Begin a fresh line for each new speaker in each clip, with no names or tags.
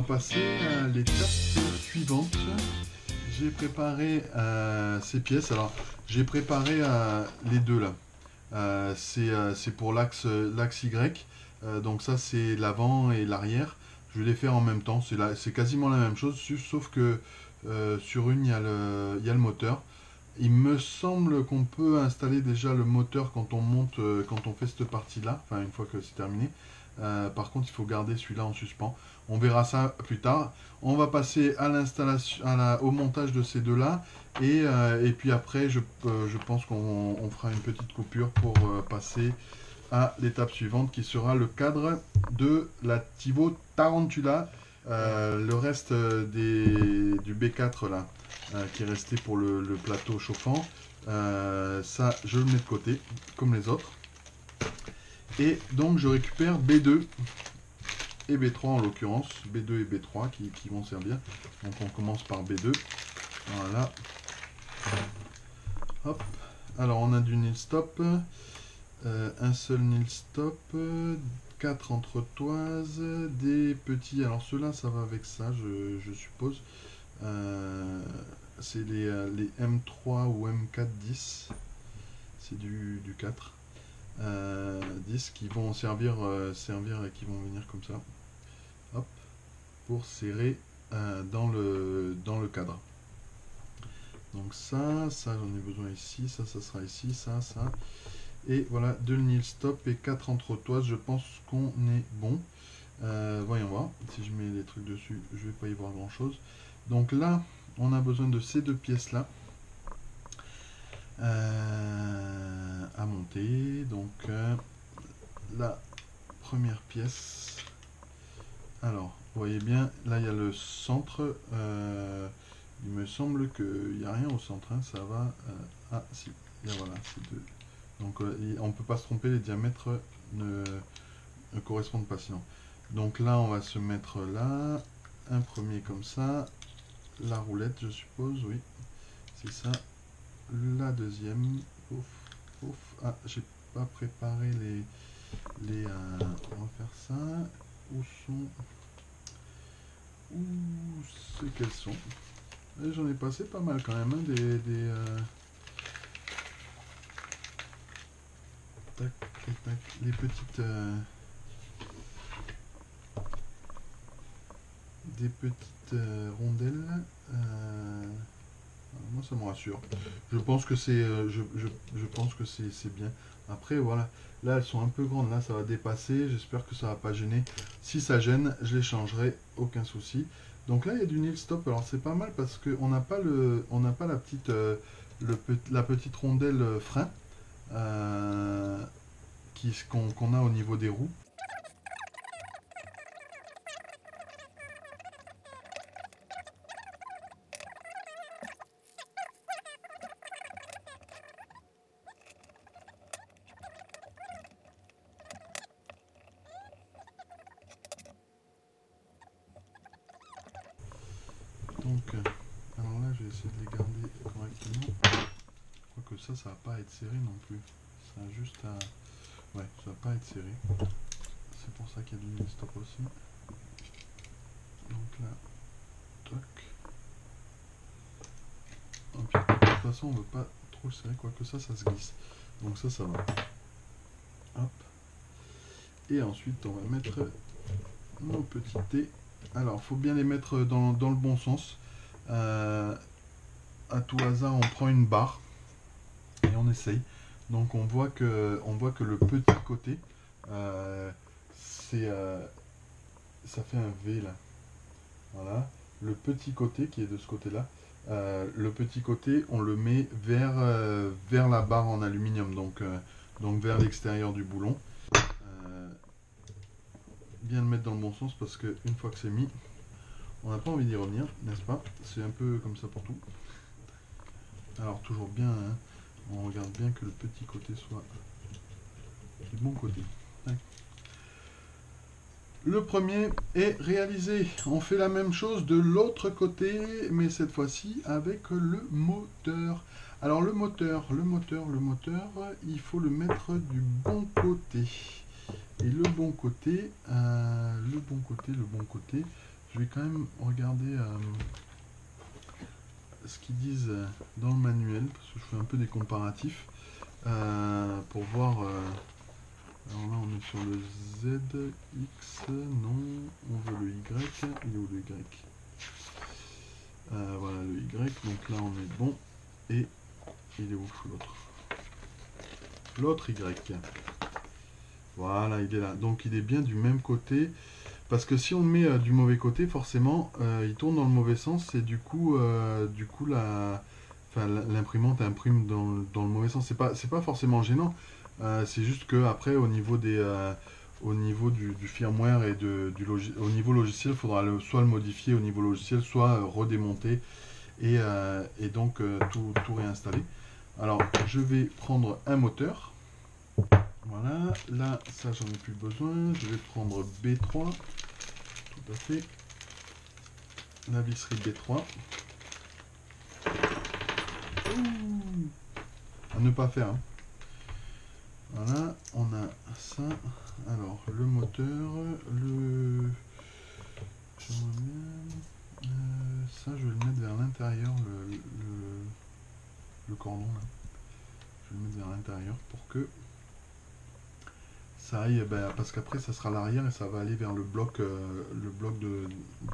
passer à l'étape suivante. J'ai préparé ces pièces. Alors, j'ai préparé les deux là. C'est pour l'axe Y. Donc ça, c'est l'avant et l'arrière. Je vais les faire en même temps. C'est quasiment la même chose, sauf que sur une, il y a le moteur. Il me semble qu'on peut installer déjà le moteur quand on monte, quand on fait cette partie-là, enfin une fois que c'est terminé. Par contre, il faut garder celui-là en suspens. On verra ça plus tard. On va passer à l'installation, au montage de ces deux-là. Et puis après, je pense qu'on fera une petite coupure pour passer à l'étape suivante qui sera le cadre de la Tivo Tarantula. Le reste du B4 là, qui est resté pour le plateau chauffant, ça je le mets de côté comme les autres. Et donc je récupère B2 et B3 en l'occurrence, B2 et B3 qui vont servir. Donc on commence par B2. Voilà. Hop. Alors on a du nil stop. Un seul nil stop. 4 entretoises. Des petits. Alors ceux-là ça va avec ça je suppose. C'est les M3 ou M4 10. C'est du 4. 10 qui vont servir et qui vont venir comme ça. Hop. Pour serrer dans le cadre. Donc ça j'en ai besoin ici, ça sera ici, ça. Et voilà, 2 nil stop et 4 entretoises, je pense qu'on est bon. Voyons voir, si je mets les trucs dessus, je vais pas y voir grand chose. Donc là, on a besoin de ces deux pièces là à monter. Donc la première pièce, alors vous voyez bien, là il y a le centre. Il me semble qu'il n'y a rien au centre, hein, ça va. Ah si, là voilà, c'est deux. Donc on ne peut pas se tromper, les diamètres ne correspondent pas sinon. Donc là on va se mettre là, un premier comme ça, la roulette je suppose, oui, c'est ça. La deuxième, ouf, ouf, ah j'ai pas préparé on va faire ça. Où c'est qu'elles sont? J'en ai passé pas mal quand même, hein, tac, tac, les petites des petites rondelles. Moi ça me rassure. Je pense que c'est je pense que c'est bien. Après voilà, là elles sont un peu grandes, là ça va dépasser, j'espère que ça va pas gêner. Si ça gêne, je les changerai, aucun souci. Donc là il y a du nil stop, alors c'est pas mal parce que on n'a pas la petite la petite rondelle frein qu'on a au niveau des roues. Donc, alors là, je vais essayer de les garder correctement. Quoique ça va pas être serré non plus. Ça a juste à... Ouais, ça va pas être serré. C'est pour ça qu'il y a du nil stop aussi. Donc là, toc. De toute façon, on veut pas trop le serrer, quoique ça se glisse. Donc ça va. Hop. Et ensuite, on va mettre nos petits T. Alors, il faut bien les mettre dans le bon sens. À tout hasard, on prend une barre et on essaye. Donc, on voit que le petit côté, ça fait un V là. Voilà. Le petit côté qui est de ce côté-là, le petit côté, on le met vers la barre en aluminium, donc vers l'extérieur du boulon. Bien le mettre dans le bon sens parce que une fois que c'est mis, on n'a pas envie d'y revenir, n'est-ce pas? C'est un peu comme ça pour tout. Alors toujours bien, hein, on regarde bien que le petit côté soit du bon côté. Le premier est réalisé. On fait la même chose de l'autre côté, mais cette fois-ci avec le moteur. Alors le moteur, il faut le mettre du bon côté. Et le bon côté, je vais quand même regarder ce qu'ils disent dans le manuel, parce que je fais un peu des comparatifs, pour voir... alors là, on est sur le Z, X, non, on veut le Y, il est où le Y? Voilà le Y, donc là on est bon, et il est où l'autre? L'autre Y. Voilà, il est là. Donc il est bien du même côté. Parce que si on le met du mauvais côté, forcément, il tourne dans le mauvais sens. Et du coup l'imprimante imprime dans le mauvais sens. C'est pas forcément gênant. C'est juste que après, au niveau du firmware et au niveau logiciel, il faudra soit le modifier au niveau logiciel, soit redémonter. Et donc tout réinstaller. Alors, je vais prendre un moteur. Voilà, là, ça j'en ai plus besoin. Je vais prendre B3, tout à fait. La visserie B3. Ouh, à ne pas faire. Hein. Voilà, on a ça. Alors, le moteur, ça, je vais le mettre vers l'intérieur, le cordon là. Je vais le mettre vers l'intérieur pour que ça aille, parce qu'après ça sera l'arrière et ça va aller vers le bloc de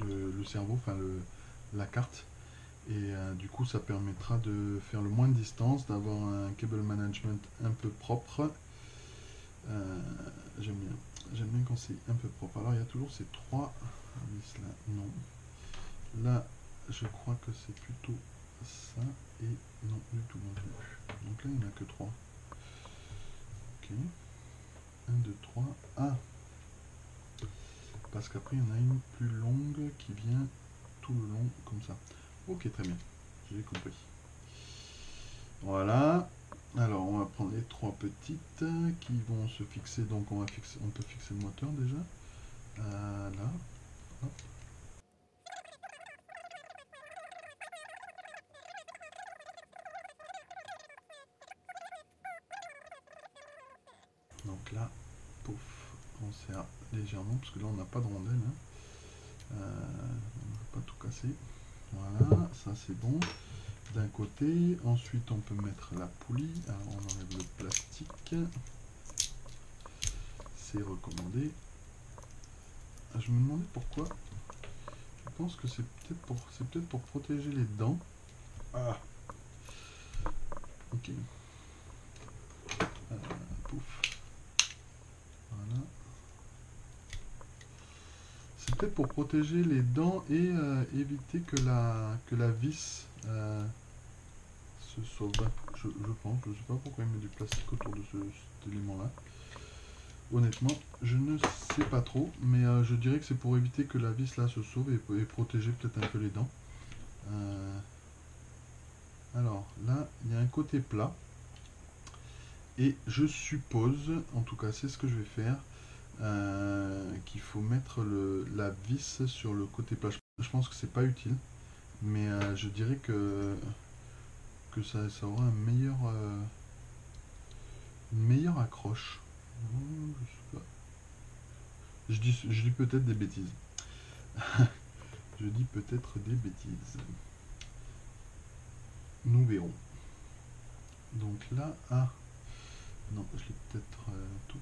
le cerveau, enfin la carte. Et du coup ça permettra de faire le moins de distance, d'avoir un cable management un peu propre. J'aime bien quand c'est un peu propre. Alors il y a toujours ces trois vis là, non. Là je crois que c'est plutôt ça et non du tout non plus. Donc là il n'y en a que trois. Ok. 1, 2, 3. Ah, parce qu'après il y en a une plus longue qui vient tout le long comme ça. Ok, très bien, j'ai compris. Voilà. Alors on va prendre les trois petites qui vont se fixer. Donc on peut fixer le moteur déjà. Là. Hop. Donc là, pouf, on serre légèrement parce que là on n'a pas de rondelle. Hein. On ne va pas tout casser. Voilà, ça c'est bon. D'un côté, ensuite on peut mettre la poulie. Alors on enlève le plastique. C'est recommandé. Je me demandais pourquoi. Je pense que c'est peut-être pour protéger les dents. Ah. Ok. Pouf. Voilà. C'est peut-être pour protéger les dents et éviter que la vis se sauve. Je pense. Je ne sais pas pourquoi il met du plastique autour de cet élément-là. Honnêtement, je ne sais pas trop, mais je dirais que c'est pour éviter que la vis là se sauve et protéger peut-être un peu les dents. Alors là, il y a un côté plat. Et je suppose, en tout cas c'est ce que je vais faire, qu'il faut mettre la vis sur le côté plat. Je pense que c'est pas utile, mais je dirais que ça aura une meilleure accroche. Je sais pas. Je dis peut-être des bêtises. Je dis peut-être des bêtises. Nous verrons. Donc là, non, je l'ai peut-être tout.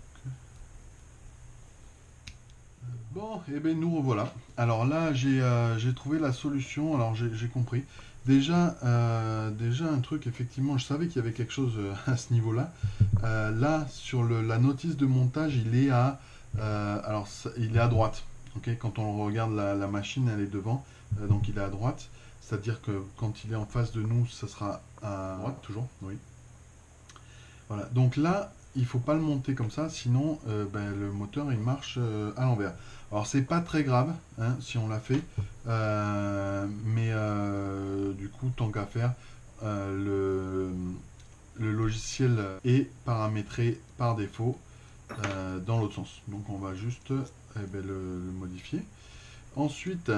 Bon, et bien nous revoilà. Alors là, j'ai trouvé la solution. Alors j'ai compris. Déjà un truc, effectivement, je savais qu'il y avait quelque chose à ce niveau-là. Là, sur la notice de montage, il est il est à droite. Okay, quand on regarde la machine, elle est devant. Donc il est à droite. C'est-à-dire que quand il est en face de nous, ça sera à droite, toujours. Oui. Voilà. Donc là, il faut pas le monter comme ça, sinon le moteur il marche à l'envers. Alors c'est pas très grave hein, si on l'a fait, mais du coup tant qu'à faire, le logiciel est paramétré par défaut dans l'autre sens. Donc on va juste le modifier. Ensuite,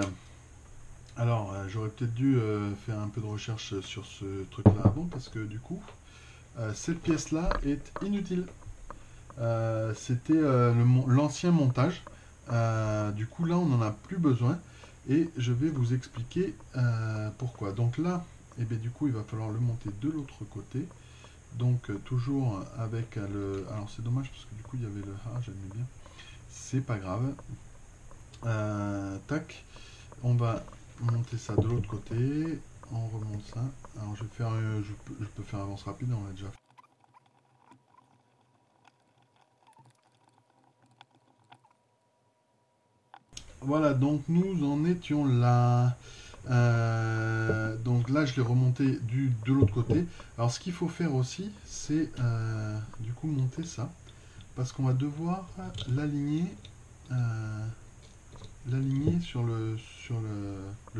alors j'aurais peut-être dû faire un peu de recherche sur ce truc-là avant parce que du coup cette pièce-là est inutile. C'était l'ancien montage. Du coup, là, on n'en a plus besoin. Et je vais vous expliquer pourquoi. Donc là, et bien, du coup, il va falloir le monter de l'autre côté. Donc toujours avec le... Alors c'est dommage parce que du coup il y avait le A, j'aimais bien. C'est pas grave. Tac. On va monter ça de l'autre côté. On remonte ça. Alors je vais faire, je peux faire avance rapide, on l'a déjà fait. Voilà, donc nous en étions là. Donc là, je l'ai remonté de l'autre côté. Alors ce qu'il faut faire aussi, c'est du coup monter ça. Parce qu'on va devoir l'aligner sur le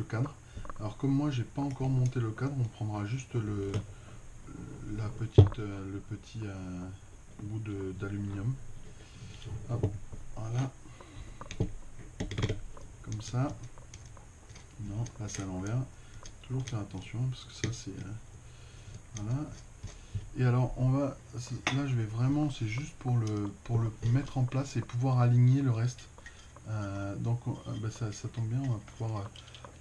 cadre. Alors comme moi j'ai pas encore monté le cadre, on prendra juste le petit bout d'aluminium. Voilà, comme ça. Non, là c'est à l'envers. Toujours faire attention parce que ça c'est voilà. Et alors on va là je vais vraiment, c'est juste pour le mettre en place et pouvoir aligner le reste. Donc bah, ça tombe bien, on va pouvoir.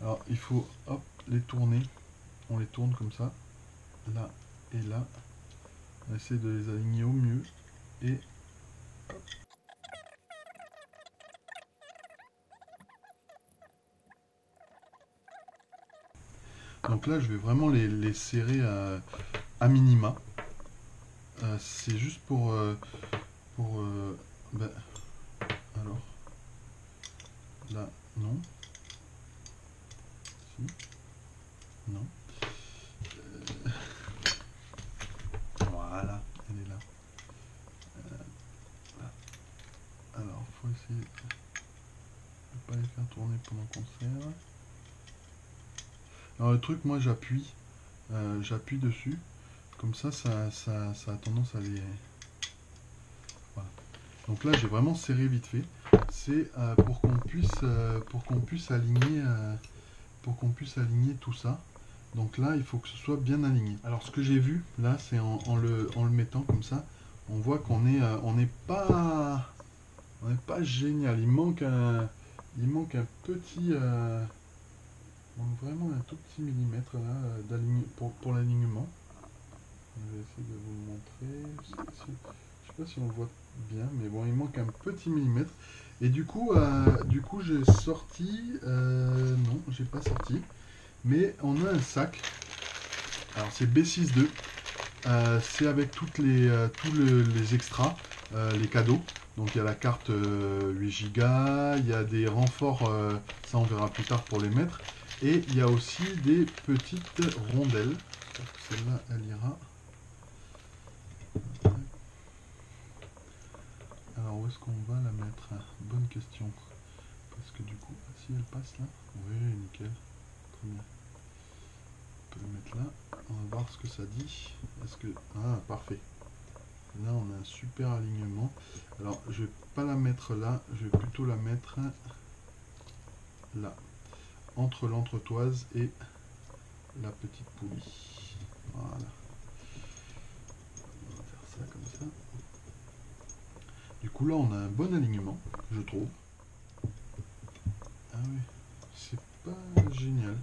Alors il faut hop les tourner. On les tourne comme ça, là et là. On essaie de les aligner au mieux et donc là je vais vraiment les serrer à minima. C'est juste ben, alors là non, si, non. Voilà, elle est là. Là. Alors faut essayer de pas les faire tourner pendant qu'on serre. Alors le truc, moi j'appuie dessus, comme ça ça a tendance à les... Voilà. Donc là j'ai vraiment serré vite fait. C'est pour qu'on puisse aligner tout ça. Donc là il faut que ce soit bien aligné. Alors ce que j'ai vu là, c'est en le mettant comme ça, on voit qu'on est on n'est pas génial. Il manque un petit donc vraiment un tout petit millimètre là pour l'alignement. Je vais essayer de vous le montrer. Je sais pas si on le voit bien, mais bon, il manque un petit millimètre. Et du coup j'ai sorti. Non, j'ai pas sorti. Mais on a un sac. Alors c'est B62. C'est avec tous les extras, les cadeaux. Donc il y a la carte 8 Go, il y a des renforts, ça on verra plus tard pour les mettre. Et il y a aussi des petites rondelles. J'espère que celle-là, elle ira. Alors où est-ce qu'on va la mettre? Bonne question. Parce que du coup, si elle passe là, oui, nickel. Très bien. On peut le mettre là. On va voir ce que ça dit. Est-ce que... Ah, parfait. Là, on a un super alignement. Alors, je vais pas la mettre là. Je vais plutôt la mettre là. Entre l'entretoise et la petite poulie. Voilà. On va faire ça comme ça. Du coup, là, on a un bon alignement, je trouve. Ah oui, c'est pas génial.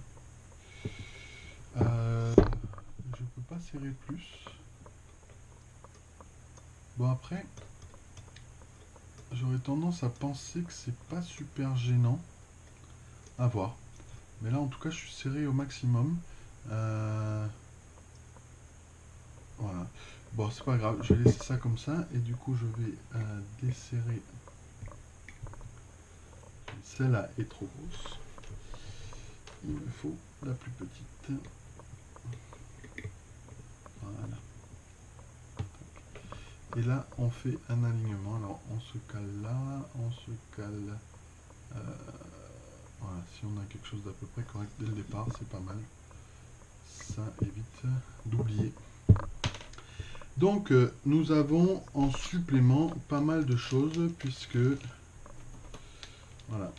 Je peux pas serrer plus. Bon, après, j'aurais tendance à penser que c'est pas super gênant. À voir. Mais là, en tout cas, je suis serré au maximum. Voilà. Bon, c'est pas grave, je vais laisser ça comme ça. Et du coup, je vais desserrer. Celle-là est trop grosse. Il me faut la plus petite. Voilà. Et là, on fait un alignement. Alors, on se cale là, on se cale... voilà, si on a quelque chose d'à peu près correct dès le départ, c'est pas mal. Ça évite d'oublier. Donc, nous avons en supplément pas mal de choses, puisque... Voilà.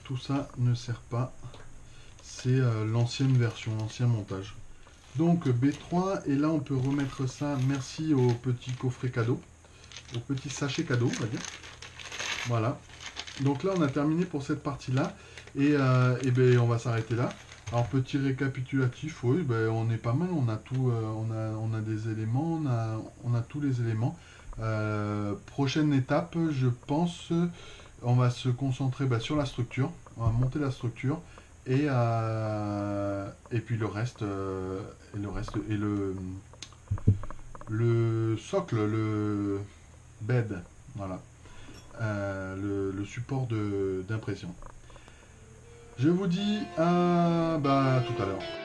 Tout ça ne sert pas. C'est l'ancienne version, l'ancien montage. Donc B3, et là on peut remettre ça, merci au petit coffret cadeau, au petit sachet cadeau, on va dire. Voilà. Donc là, on a terminé pour cette partie-là. Et ben, on va s'arrêter là. Alors, petit récapitulatif, oui, ben, on est pas mal. On a tout, on a des éléments, on a tous les éléments. Prochaine étape, je pense, on va se concentrer sur la structure. On va monter la structure. Et puis le socle, le bed, voilà. Le support d'impression. Je vous dis à tout à l'heure.